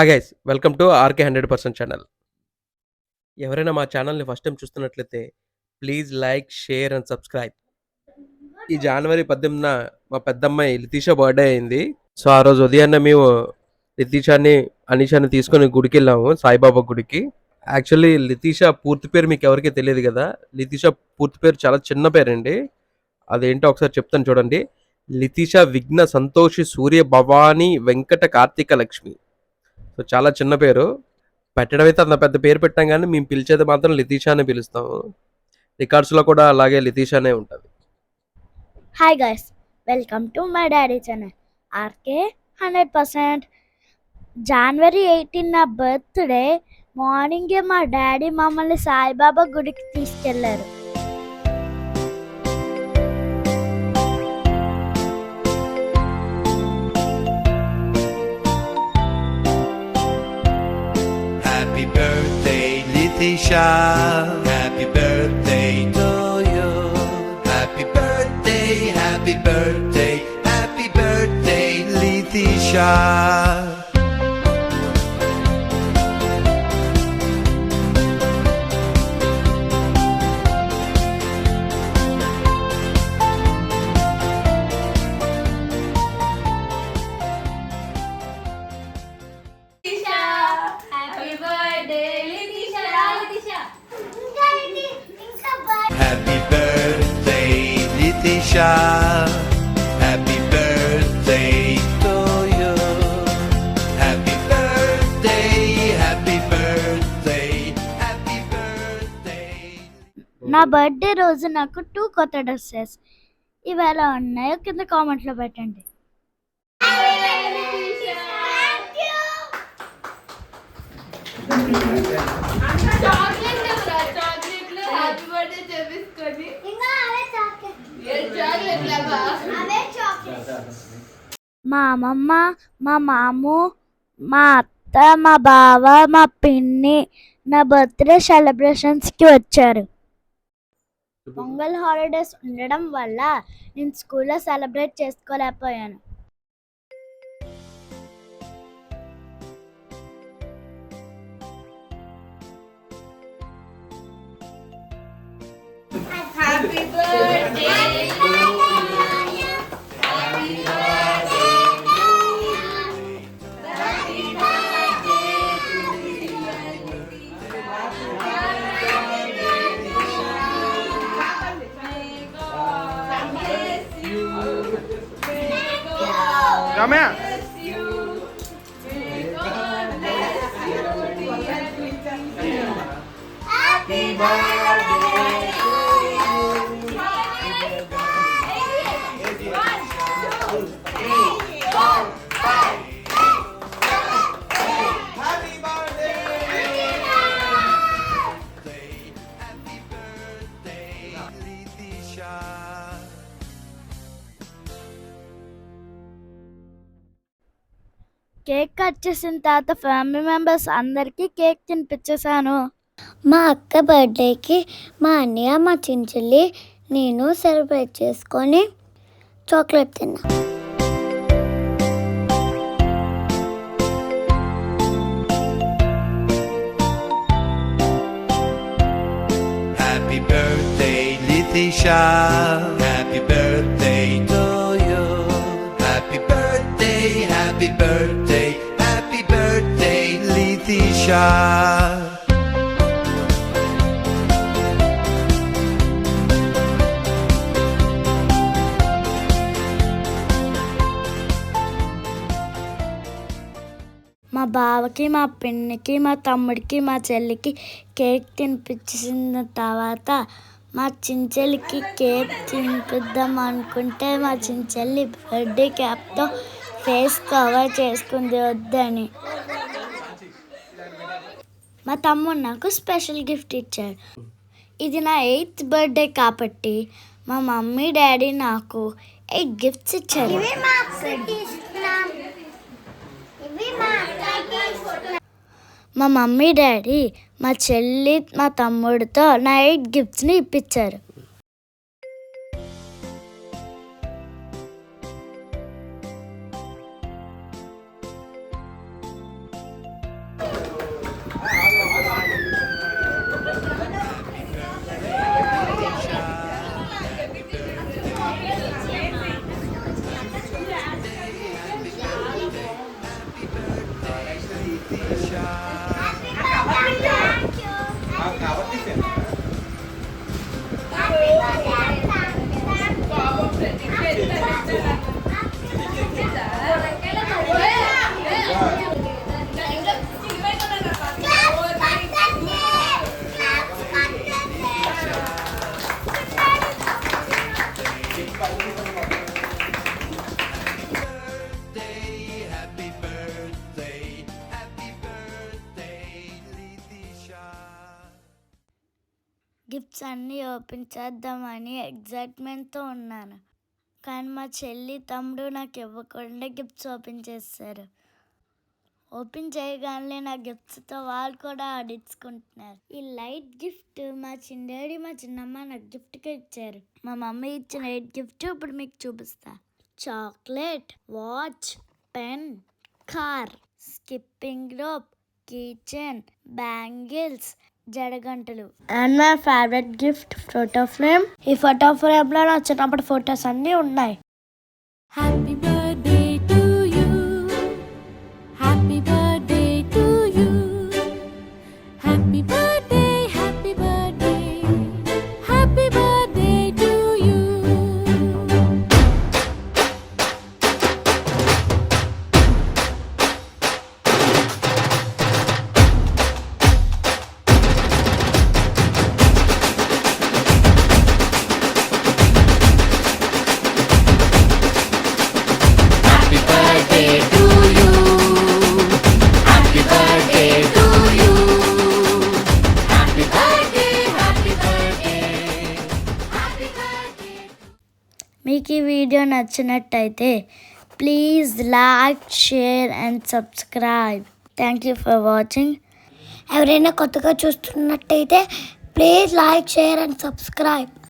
Guys welcome to RK 100% channel. ఎవరైనా మా ఛానల్‌ని ఫస్ట్ టైమ్ చూస్తున్నట్లయితే please like, share and subscribe. ఈ జనవరి 18న మా పెద్దమ్మాయి లితీషా బర్త్‌డే అయింది. సో, ఆ రోజు ఉదయాన్నే మేము లితీషాని, అనీషాని తీసుకొని గుడికెళ్ళాము, సాయిబాబా గుడికి. యాక్చువల్లీ లితీషా పూర్తి పేరు మీకెవరికీ తెలీదు గదా! లితీషా పూర్తి పేరు చాలా చిన్న పేరండి. అదేంటో ఒకసారి చెప్తాను చూడండి. లితీషా విఘ్న సంతోషి సూర్య భవాని వెంకట కార్తీక లక్ష్మి. సో, చాలా చిన్న పేరు. పెట్టడం అయితే అంత పెద్ద పేరు పెట్టాం గానీ, మేము పిలిచేది మాత్రం లితీషా అనే పిలుస్తాము. రికార్డ్స్‌లో కూడా అలాగే లితీషా అనే ఉంటది. Hi guys, welcome to my daddy channel RK 100%. జనవరి 18 నా బర్త్డే. మార్నింగే మా డాడీ మమ్మల్ని సాయిబాబా గుడికి తీసుకెళ్లారు. Happy birthday, Litisha. Happy birthday to you. Happy birthday, happy birthday, happy birthday, Litisha. Happy birthday, Litisha. Happy birthday, Litisha. Happy birthday to you. Happy birthday, happy birthday, happy birthday. నా birthday రోజు నాకు 2 కొత్త dresses. ఇవి ఎలా ఉన్నాయో కింద కామెంట్లో పెట్టండి. హ్యాపీ బర్త్డే చేపించుకొని చాక్లెట్ లాగా మా అమ్మమ్మ, మా మాము, మా అత్త, మా బావ, మా పిన్ని నా బర్త్డే సెలబ్రేషన్స్కి వచ్చారు. పొంగల్ హాలిడేస్ ఉండడం వల్ల నేను స్కూల్లో సెలబ్రేట్ చేసుకోలేకపోయాను. హ్యాపీ బర్త్డే కేక్ కట్ చేసిన తర్వాత ఫ్యామిలీ మెంబర్స్ అందరికీ కేక్ తినిపించేశాను. మా అక్క బర్త్డేకి మా అన్నయ్య, మా చించెల్లి, నేను సెలబ్రేట్ చేసుకొని చాక్లెట్ తిన్నా. Happy birthday, Litisha. Happy birthday to you. Happy birthday, happy birthday, happy birthday, Litisha. మా బావకి, మా పిన్నికి, మా తమ్ముడికి, మా చెల్లికి కేక్ తినిపించిన తర్వాత మా చించెల్లికి కేక్ తినిపిద్దాం అనుకుంటే మా చించెల్లి బర్త్డే క్యాప్తో ఫేస్ కవర్ చేసుకుంది వద్దని. మా తమ్ముడు నాకు స్పెషల్ గిఫ్ట్ ఇచ్చాడు. ఇది నా 8th బర్త్డే కాబట్టి మా మమ్మీ డాడీ నాకు 8 గిఫ్ట్స్ ఇచ్చారు. మా మమ్మీ డాడీ మా చెల్లి, మా తమ్ముడితో నా 8 గిఫ్ట్స్ని ఇప్పించారు. Litisha. Happy birthday, happy birthday, Litisha. Gifts అన్నీ ఓపెన్ చేద్దామని ఎగ్జైట్మెంట్తో ఉన్నాను, కానీ మా చెల్లి తమ్ముడు నాకు ఇవ్వకుండా గిఫ్ట్స్ ఓపెన్ చేస్తారు. ఓపెన్ చేయగానే నా గిఫ్ట్స్తో వాళ్ళు కూడా ఆడించుకుంటున్నారు. ఈ లైట్ గిఫ్ట్ మా చిన్నాడి మా చిన్నమ్మ నాకు గిఫ్ట్గా ఇచ్చారు. మా మమ్మీ ఇచ్చిన లైట్ గిఫ్ట్ ఇప్పుడు మీకు చూపిస్తా. Chocolate, watch, pen, car, skipping rope, kitchen, bangles, జడగంటలు and my favourite gift photo frame. ఈ ఫోటో ఫ్రేమ్లో నా చిన్నప్పటి ఫొటోస్ అన్నీ ఉన్నాయి. Happy birthday to you, happy birthday to you, happy birthday, happy birthday, happy birthday to you. Happy birthday to you. Happy birthday to you. Happy birthday, happy birthday. Happy birthday. మీకు ఈ video నచ్చినట్టయితే please like, share and subscribe. Thank you for watching. ఎవరైనా కొత్తగా చూస్తున్నట్టయితే please like, share and subscribe.